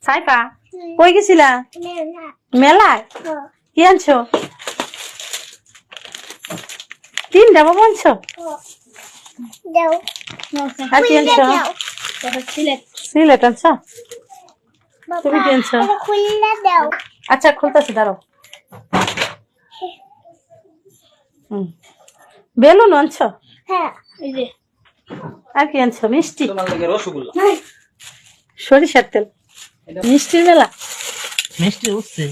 সাইফা কই গেছিলা? মেলায়। কি আনছো? 3টা বাবা আনছো? আর কি আনছো? সিলেট আনছো? তুমি কি আনছো? আচ্ছা খুলতেছি, দাঁড়াও। বেলুন আনছো? আর কি আনছো? মিষ্টি, সরিষার তেল, মিষ্টির মেলা। মিষ্টি উঠছে।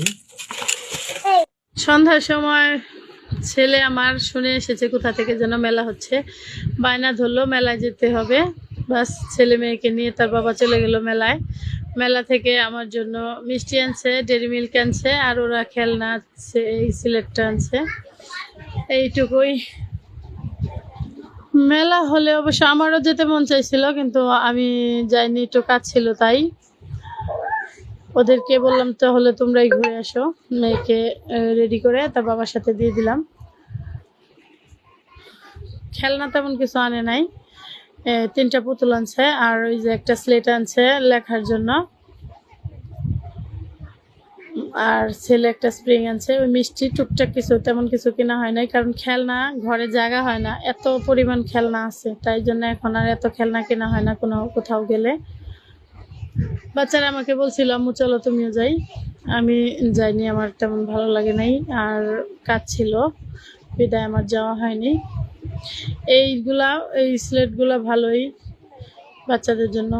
সন্ধ্যার সময় ছেলে আমার শুনে এসেছে কোথা থেকে যেন মেলা হচ্ছে, বায়না ধরলো মেলায় যেতে হবে। বাস ছেলে মেয়েকে নিয়ে তার বাবা চলে গেল মেলায়। মেলা থেকে আমার জন্য মিষ্টি আনছে, ডেরি মিল্ক আনছে, আর ওরা খেলনা আনছে, এই সিলেটটা আনছে। এইটুকুই। মেলা হলে অবশ্য আমারও যেতে মন চাইছিল, কিন্তু আমি যাইনি, একটু কাজ ছিল তাই। ওদেরকে বললাম তাহলে তোমরাই ঘুরে আসো, মেয়েকে রেডি করে তার বাবার সাথে দিয়ে দিলাম। খেলনা তেমন কিছু আনে নাই, 3টা পুতুল আনছে, আর ওই যে একটা স্লেট আনছে লেখার জন্য, আর ছেলে একটা স্প্রিং আনছে। ওই মিষ্টি টুকটাক কিছু, তেমন কিছু কেনা হয় নাই, কারণ খেলনা ঘরে জায়গা হয় না, এত পরিমাণ খেলনা আছে, তাই জন্য এখন আর এত খেলনা কেনা হয় না কোথাও গেলে। বাচ্চারা আমাকে বলছিল আম্মু চলো তুমিও যাই, আমি যাইনি, আমার তেমন ভালো লাগে নাই, আর কাজ ছিল বিদায় আমার যাওয়া হয়নি। এই স্লেটগুলা ভালোই বাচ্চাদের জন্য।